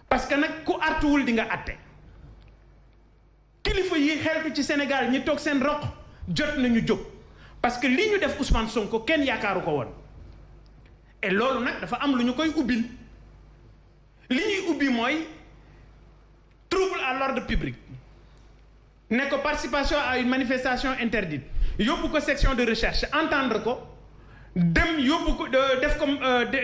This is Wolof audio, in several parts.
parce que nag ku artuwul di nga atte kilifa yi xeltu ci Sénégal ñi toog seen roq jot nañu jóg parce que li ñu def Ousmane Sonko kenn yaakaaru ko woon et loolu nag dafa am lu ñu koy ubbil li ñuy ubbi mooy trouble à l'ordre public ne ko participation à une manifestation interdite yóbbu ko section de recherche entendre ko dem yóbbu ko def ko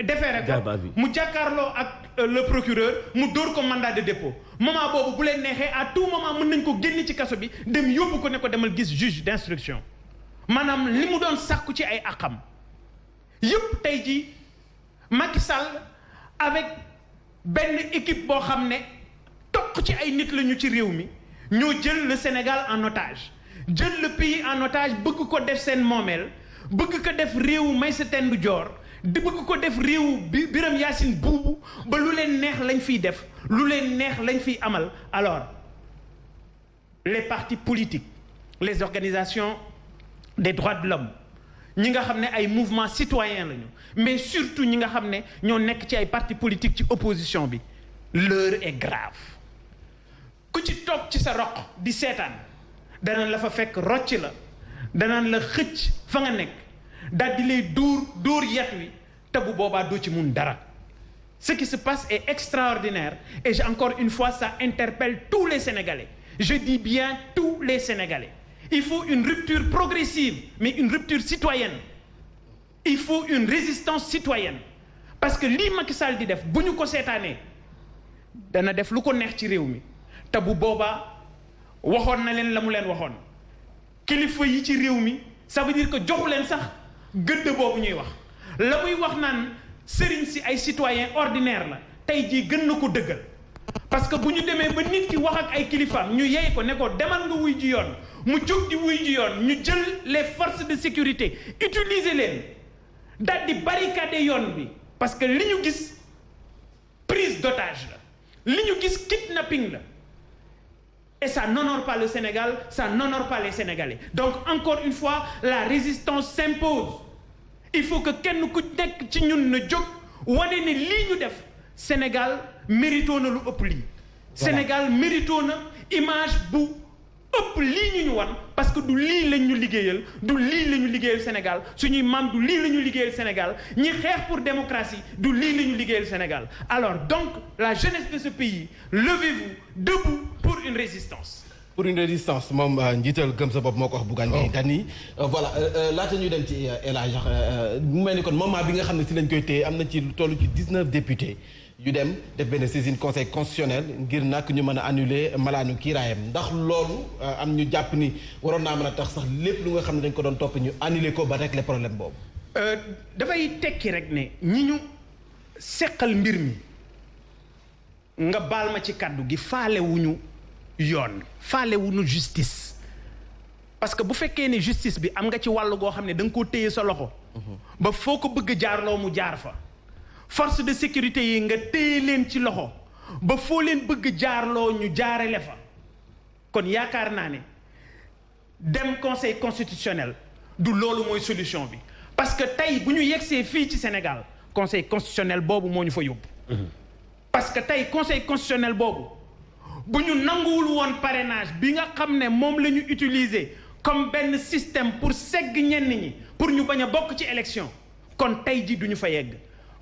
déféré ko mu jàkkaarloo ak le procureur mu dóor ko mandat de dépôt moment boobu bu leen neexee à tout moment mën nañ ko génne ci kaso bi dem yóbbu ko ne ko demal gis juge d'instruction maanaam li mu doon sàkku ci ay àqam yëpp tey ji Macky Sall avec benn équipe boo xam ne toq ci ay nit lañu ci réew mi ñoo jël le Sénégal en otage jël le pays en otage bëgg ko def seen moomeel bëgg ko def réewu Maïssata Ndior di bëgg ko def réewu Birame Yacine Boubou ba lu leen neex lañ fiy def lu leen neex lañ fiy amal alors les partis politiques les organisations des droits de l'homme ñi nga xam ne ay mouvements citoyens lañu mais surtout ñi nga xam ne ñoo nekk ci ay partis politiques ci opposition bi l'heure est grave ku ci toog ci sa roq di seetaan danañ la fa fekk rocc la danaan la xëcc fa nga nekk daal di lay dóor yat wi te bu boobaa doo ci mun dara ce qui se passe est extraordinaire et encore une fois ça interpelle tous les Sénégalais je dis bien tous les Sénégalais il faut une rupture progressive mais une rupture citoyenne il faut une résistance citoyenne parce que lii Macky Sall di def bu ñu ko seetaanee dana def lu ko neex ci réew mi te bu boobaa waxoon na leen la mu leen waxoon kilifa yi ci réew mi ça veut dire que joxu leen sax gëdd boobu ñuy wax la muy wax naan sëriñ si ay citoyens ordinaires la tey jii gën na ko dëggal parce que bu ñu demee ba nit ki wax ak ay kilifaam ñu yey ko ne ko demal nga wuy ji yoon mu jóg di wuy ji yoon ñu jël les forces de sécurité utiliser leen daal di barricader yoon bi parce que li ñu gis prise d'otage la li ñu gis kidnapping la et ça n'honore pas le Sénégal ça n'honore pas les Sénégalais donc encore une fois la résistance s'impose il faut que kenn ku nekk ci ñun na jóg wane ne lii ñu def Sénégal mérito na lu ëpp lii Sénégal mérito na image bu ëpp lii ñu wan parce que du lii lañ ñu liggéeyal du lii la ñu liggéeyal Sénégal suñuy maam du lii la ñu liggéeyal Sénégal ñi xeex pour démocratie du lii la ñu liggéeyal Sénégal alors donc la jeunesse de ce pays levez-vous debout pour une résistance moom njiital gëm sa bopp moo ko wax Bougane Gueye Dany voilà laata ñu dem ci El Hadj mu mel ni kon moment bi nga xam ne si lañ koy téye am na ci lu toll ci 19 députés yu dem def benn saisine conseil constitutionnel ngir nag ñu mën a annuler malaanu kiiraayam ndax loolu am ñu jàpp ni waroon naa mën a tax sax lépp lu nga xam ne dañ ko doon topp ñu annuler ko ba régler problème boobu. dafay tekki rek ne ñi ñu seqal mbir mi nga baal ma ci kàddu gi faalewuñu yoon faalewuñu justice parce que bu fekkee ne justice bi am nga ci wàll goo xam ne da nga koo téye sa loxo. ba foo ko bëgg jaarloo mu jaar fa. force de sécurité yi nga téye leen ci loxo ba foo leen bëgg jaarloo ñu jaarale fa kon yaakaar naa ne dem conseil constitutionnel du loolu mooy solution bi parce que tey bu ñu yegsee fii ci Sénégal conseil constitutionnel boobu moo ñu fa yóbbu. parce que tey conseil constitutionnel boobu bu ñu nanguwul woon parrainage bi nga xam ne moom la ñu utiliser comme benn système pour segg ñenn ñi pour ñu bañ a bokk ci élection kon tey ji duñu fa yegg.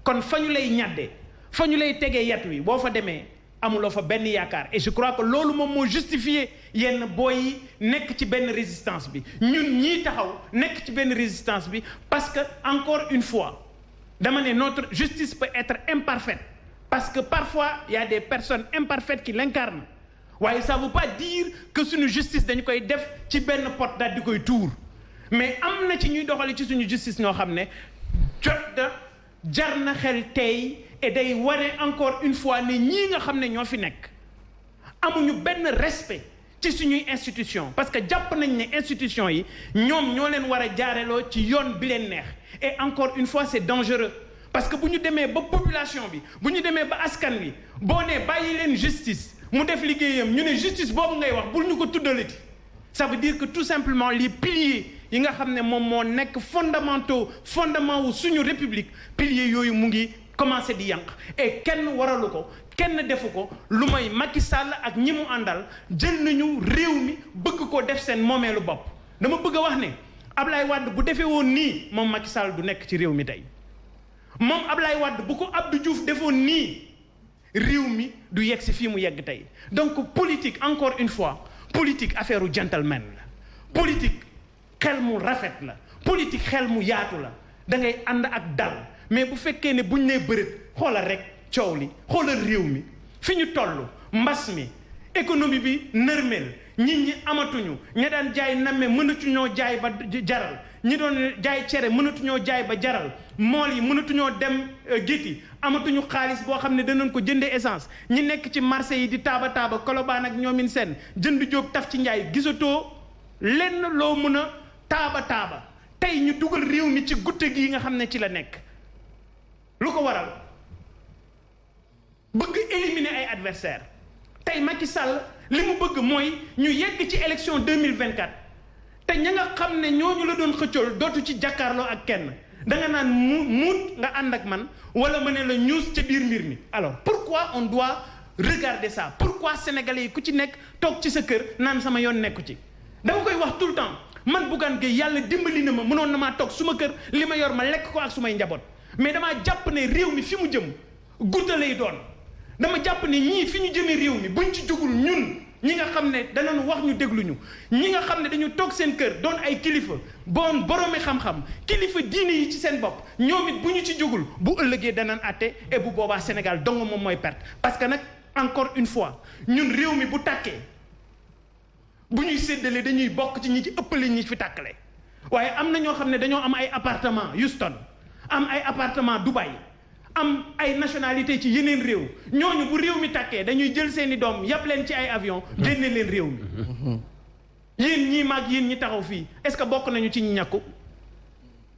kon fa ñu lay ñaddee fa ñu lay tegee yat wi boo fa demee amuloo fa benn yaakaar et je crois que loolu moom moo justifié yenn booy yi nekk ci benn résistance bi ñun ñii taxaw nekk ci benn résistance bi parce que encore une fois dama ne notre justice peut être imparfaite parce que parfois il y a des personnes imparfaites qui l'incarnent waaye ça veut pas dire que suñu justice dañu koy def ci benn pot daal di koy tuur mais am na ci ñuy doxale ci suñu justice ñoo xam ne jot da jar na xel tey et day wane encore une fois ne ñii nga xam ne ñoo fi nekk amuñu benn respect ci suñuy institution parce que jàpp nañ ne institution yi ñoom ñoo leen war a jaareloo ci yoon bi leen neex et encore une fois c'est dangereux parce que bu ñu demee ba population bi bu ñu demee ba askan wi boo nee bàyyi leen justice mu def liggéeyam ñu ne justice boobu ngay wax bul ñu ko tuddalati ça veut dire que tout simplement les piliers yi nga xam ne moom moo nekk fondement wu suñu république piliers yooyu mu ngi commencé di yànq et kenn waralu ko kenn defu ko lu may Macky Sall ak ñi mu àndal jël nañu réew mi bëgg ko def seen moomeelu bopp dama bëgg a wax ne Ablaye Wade bu defee woon nii moom Macky Sall du nekk ci réew mi tey moom Ablaye Wade bu ko Abdou Diouf defoon nii réew mi du yegg si fii mu yegg tey donc politique encore une fois politique affaire u gentleman la politique xel mu rafet la politique xel mu yaatu la da ngay ànd ak dal mais bu fekkee ne buñ nee bërët xoolal rek coow li xoolal réew mi fi ñu toll mbas mi économie bi nërmeel nit ñi amatuñu ña daan jaay namme mënatuñoo jaay ba jaral ñi doon jaay cere mënatuñoo jaay ba jaral mool yi mënatuñoo dem gétti amatuñu xaalis boo xam ne danañ ko jëndee essence ñi nekk ci marché yi di taaba kolobaan ak ñoomin seen jënd jóob taf ci njaay gisatoo lenn loo mën a taaba tey ñu dugal réew mi ci gutte gi nga xam ne ci la nekk lu ko waral bëgg éliminer ay adversaire tey Macky Sall li mu bëgg mooy ñu yegg ci élection 2024 te ña nga xam ne ñooñu la doon xëccool dootu ci jàkkaarloo ak kenn da nga naan muut nga ànd ak man wala ma ne la ñuus ca biir mbir mi alors pourquoi on doit regarder ça pourquoi sénégalais yi ku ci nekk toog ci sa kër naan sama yoon nekku ci dama koy wax tout le temps man Bougane Gueye yàlla dimbali na ma mënoon na maa toog suma kër li ma yor ma lekk ko ak sumay njaboot mais damaa jàpp ne réew mi fi mu jëm gudda lay doon dama jàpp ne ñii fi ñu jëmee réew mi buñ ci jugul ñun ñi nga xam ne danañ wax ñu dégluñu ñi nga xam ne dañu toog seen kër doon ay kilifa boroomi xam-xam kilifa diine yi ci seen bopp ñoom it bu ñu ci jugul bu ëllëgee danañ àtte et bu boobaa Sénégal dong moom mooy perte parce que nag encore une fois ñun réew mi bu tàkkee bu ñuy séddale dañuy bokk ci ñi ci ëppale ñi fi tàkkale waaye am na ñoo xam ne dañoo am ay appartement Houston am ay appartement Dubaï am ay nationalité ci yeneen réew ñooñu bu réew mi tàkkee dañuy jël seeni doom yàpp leen ci ay avion génne leen réew mi yéen ñii maag yéen ñi taxaw fii est-ce que bokk nañu ci ñi ñàkku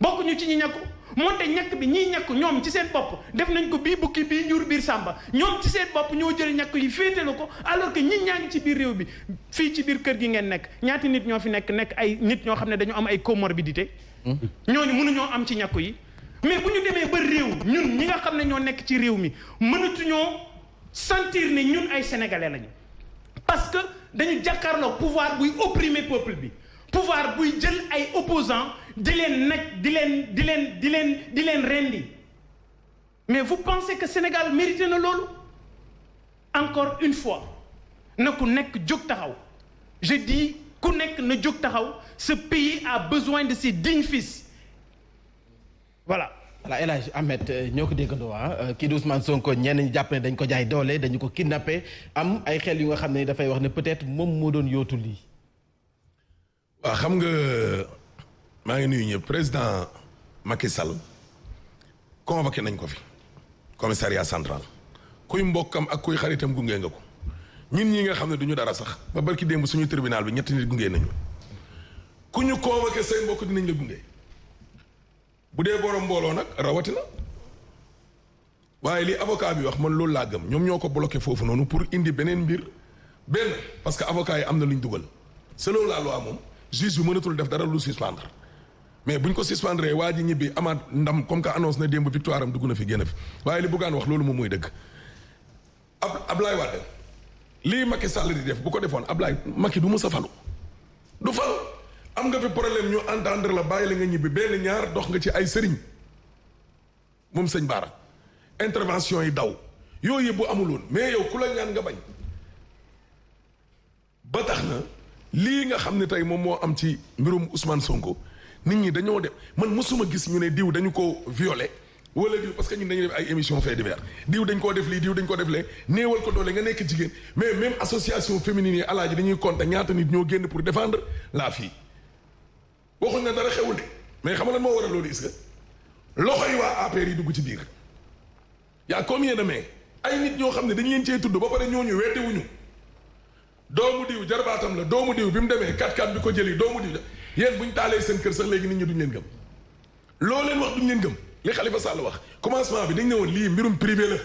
bokkuñu ci ñi ñàkku moonte ñàkk bi ñii ñàkku ñoom ci seen bopp def nañ ko bii bukki bii njur biir sàmba ñoom ci seen bopp ñoo jël ñàkk yi féetalu ko alors que ñi ñaa ngi ci biir réew bi fii ci biir kër gi ngeen nekk ñaati nit ñoo fi nekk ay nit ñoo xam ne dañu am ay comorbidité ñooñu mënuñoo am ci ñàkku yi mais bu ñu demee ba réew ñun ñi nga xam ne ñoo nekk ci réew mi mënatuñoo sentir ne ñun ay sénégalais lañu parce que dañu jàkkaarloo pouvoir buy opprimer peuple bi pouvoir buy jël ay opposants di leen naj di leen rendi mais vous pensez que Sénégal mérité na loolu encore une fois na ku nekk jóg taxaw je dis ku nekk na jóg taxaw ce pays a besoin de ses dignes fils voilà El Hadj Ahmed ñoo ko déggandoo kii di Ousmane Sonko ñenn ñi jàpp ne dañ ko jaay doole dañu ko kidnappé am ay xel yu nga xam ne dafay wax ne peut-être moom moo doon yootu lii. waaw xam nga maa ngi nuyu ñëpp président Macky Sall convoqué nañ ko fi commissariat central kuy mbokkam ak kuy xaritam gunge nga ko ñun ñi nga xam ne duñu dara sax ba barki démb suñu tribunal bi ñetti nit gunge nañu ku ñu convoqué say mbokk dinañ la gunge. bu dee borom mbooloo nag rawatina waaye li avocat bi wax man loolu laa gëm ñoom ñoo ko bloqué foofu noonu pour indi beneen mbir benn parce que avocat yi am na lu ñu dugal selon la loi moom juge bi mënatul def dara lu suspendre mais buñ ko suspendre waa ji ñibbi amaat ndam comme que annonce na démb victoire am dugg na fi génn fi waaye li Bougane wax loolu moom mooy dëgg Ablaye Wade lii Macky Sall di def bu ko defoon Ablaye Macky du mës a falu du falu am nga fi problème ñu entendre la bàyyi la nga ñibbi benn ñaar dox nga ci ay sëriñ moom sëñ Bara intervention yi daw yooyu yëpp bu amuloon mais yow ku la ñaan nga bañ ba tax na lii nga xam ne tey moom moo am ci mbirum Ousmane Sonko nit ñi dañoo def man mosuma gis ñu ne diw dañu ko violé wala diw parce que ñun dañuy def ay émission fait divers diw dañ koo def lii diw dañ koo def lee néewal ko doole nga nekk jigéen mais même association féminine yi alaaji dañuy compter ñaata nit ñoo génn pour défendre la fille waxuñ na dara xewul de mais xam nga lan moo waral loolu is nga loxo yi waa APR yi dugg ci biir y'a combien de mai ay nit ñoo xam ne dañ leen cee tudd ba pare ñooñu weddewuñu doomu diw jarbaatam la doomu diw bi mu demee 4x4 bi ko jëli doomu diw yéen buñ taalee seen kër sax léegi nit ñi duñ leen gëm loo leen wax duñ leen gëm li Khalifa Sall wax commencement bi dañ ne woon lii mbirum privé la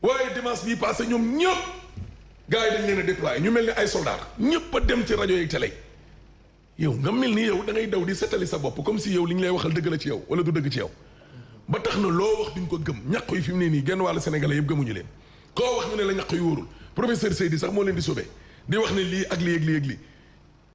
waaye dimanche bii passé ñoom ñëpp gars yi dañ leen a déployé ñu mel ni ay soldats ñëpp a dem ci rajo yeeg télé yow nga mel ni yow da ngay daw di seetali sa bopp comme si yow li ñu lay waxal dëgg la ci yow wala du dëgg ci yow ba tax na loo wax duñ ko gëm ñàkk yi fi mu ne nii genn wàllu sénégalais yëpp gëmuñu leen koo wax ñu ne la ñaq yu wóorul professeur Seydi sax moo leen di sobee di wax ne lii ak lii ak lii ak lii